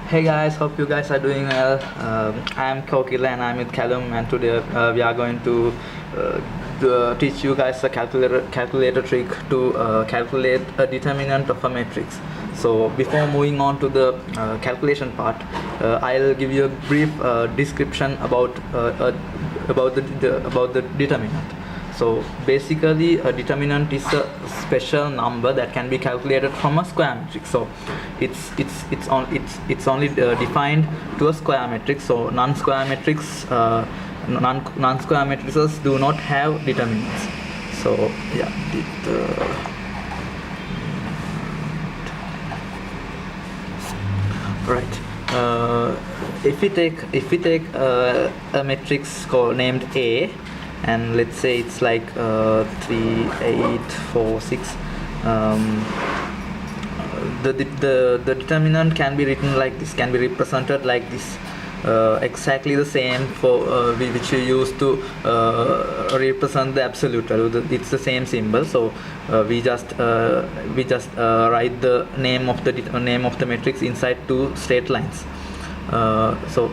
Hey guys, hope you guys are doing well. I'm Kokila and I'm with Kelum, and today we are going to teach you guys a calculator trick to calculate a determinant of a matrix. So before moving on to the calculation part, I'll give you a brief description about the determinant. So basically, a determinant is a special number that can be calculated from a square matrix. So it's only defined to a square matrix. So non-square matrices do not have determinants. So yeah, right. If we take a matrix named A, and let's say it's like 3, 8, 4, 6. The determinant can be written like this, can be represented like this, exactly the same for which you use to represent the absolute value. It's the same symbol. So we just write the name of the matrix inside two straight lines. So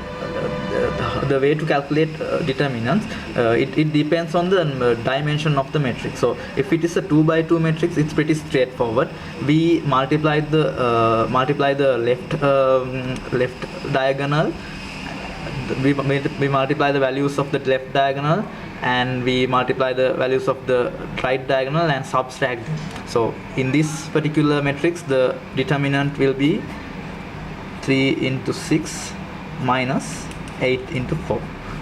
the way to calculate determinants, it depends on the dimension of the matrix. So if it is a 2 by 2 matrix, it's pretty straightforward. We multiply the left diagonal. We multiply the values of the left diagonal, and we multiply the values of the right diagonal and subtract them. So in this particular matrix, the determinant will be 3 into 6 minus 8 into 4.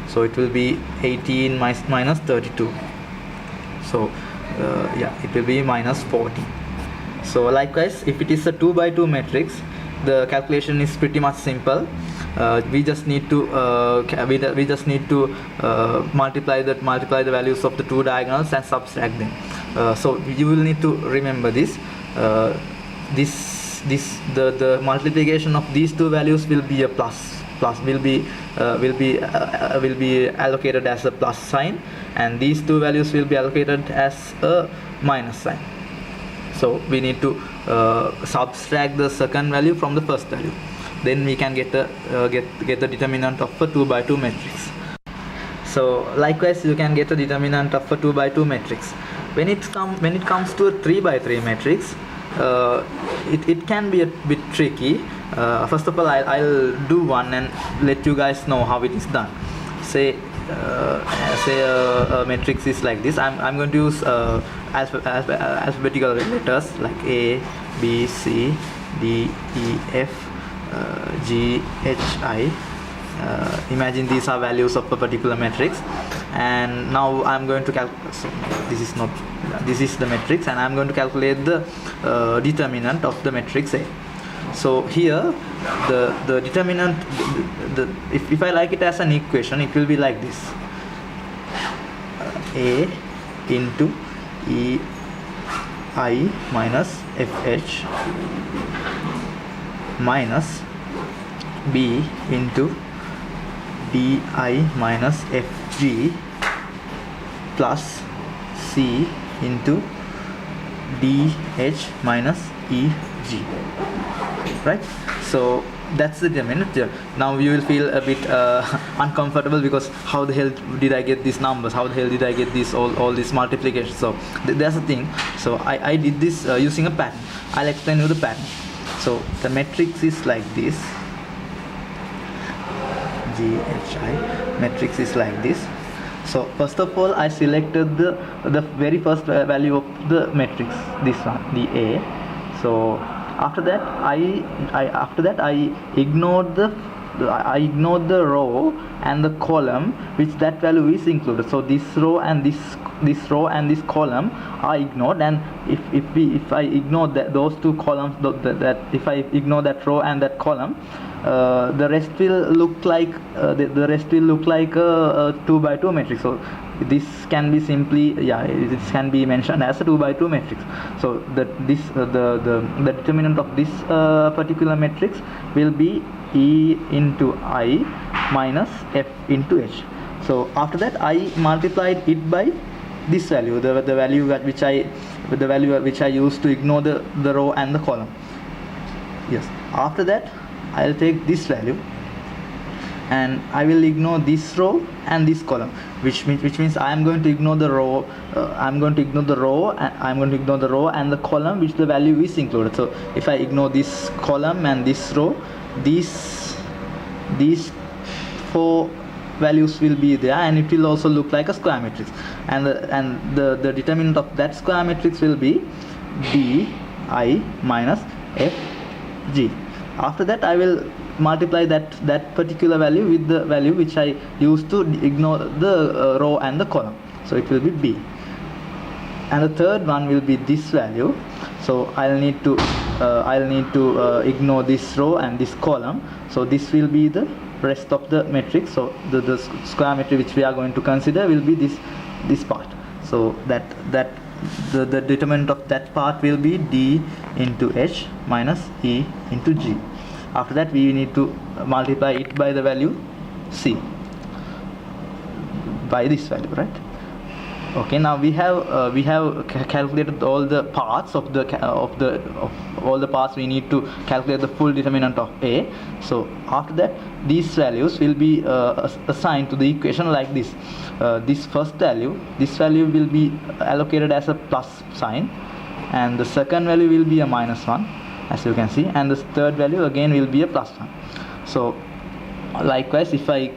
So it will be 18 minus 32. So yeah, it will be minus 40. So likewise, if it is a 2 by 2 matrix, the calculation is pretty much simple. We just need to multiply the values of the two diagonals and subtract them. So you will need to remember this. The multiplication of these two values will be a plus will be allocated as a plus sign, and these two values will be allocated as a minus sign. So we need to subtract the second value from the first value. Then we can get the determinant of a 2 by 2 matrix. So likewise, you can get a determinant of a 2 by 2 matrix. When it comes to a 3 by 3 matrix, it can be a bit tricky. First of all, I'll do one and let you guys know how it is done. Say a matrix is like this. I'm going to use alphabetical letters like A, B, C, D, E, F, G, H, I. Imagine these are values of a particular matrix, and now I'm going to calculate. So this is the matrix, and I'm going to calculate the determinant of the matrix A. So here the determinant, if I like it as an equation, it will be like this: A into E I minus FH minus B into di minus fg plus c into dh minus eg. Right? So that's the determinant. Now you will feel a bit uncomfortable, because how the hell did I get these numbers? How the hell did I get this all this multiplication? So that's the thing. So I did this using a pattern. I'll explain you the pattern. So the matrix is like this. GHI matrix is like this. So first of all, I selected the very first value of the matrix, this one, the A. So after that, I ignored the row and the column which that value is included. So this row and this row and this column are ignored, and if I ignore those two columns, if I ignore that row and that column, the rest will look like a 2 by 2 matrix. So this can be simply, this can be mentioned as a 2 by 2 matrix. So the determinant of this particular matrix will be E into I minus F into H. So after that, I multiplied it by this value, the value which I used to ignore the row and the column. Yes. After that, I'll take this value and I will ignore this row and this column, which means I am going to ignore the row. I'm going to ignore the row and the column which the value is included. So if I ignore this column and this row, these 4 values will be there, and it will also look like a square matrix, and the determinant of that square matrix will be di minus fg. After that, I will multiply that particular value with the value which I used to ignore the row and the column, so it will be b. And the third one will be this value, so I'll need to ignore this row and this column, so this will be the rest of the matrix. So the square matrix which we are going to consider will be this part, so that the determinant of that part will be d into h minus e into g. After that, we need to multiply it by the value c, by this value, right? Okay, now we have calculated all the parts of all the parts. We need to calculate the full determinant of a. So after that, these values will be assigned to the equation like this. This first value, will be allocated as a plus sign, and the second value will be a -1, as you can see, and the third value again will be a +1. So likewise, if I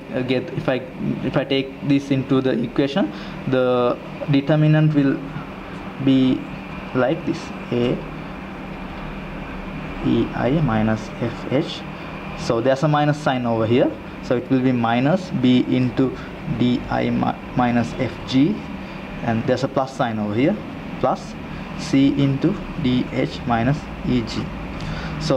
take this into the equation, the determinant will be like this: a ei minus fh. So there's a minus sign over here, so it will be minus b into di minus fg, and there's a plus sign over here, plus c into dh minus eg. So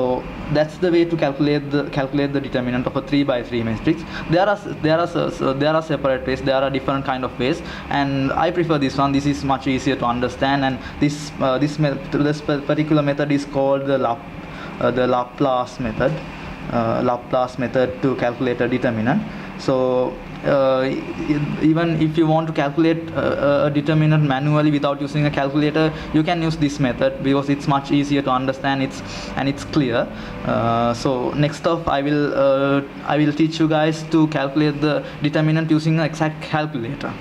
that's the way to calculate the determinant of a 3x3 matrix. There are separate ways. There are different kind of ways, and I prefer this one. This is much easier to understand, and this particular method is called the Laplace method. Laplace method to calculate a determinant. So even if you want to calculate a determinant manually without using a calculator, you can use this method because it's much easier to understand. It's clear. So next off, I will teach you guys to calculate the determinant using an exact calculator.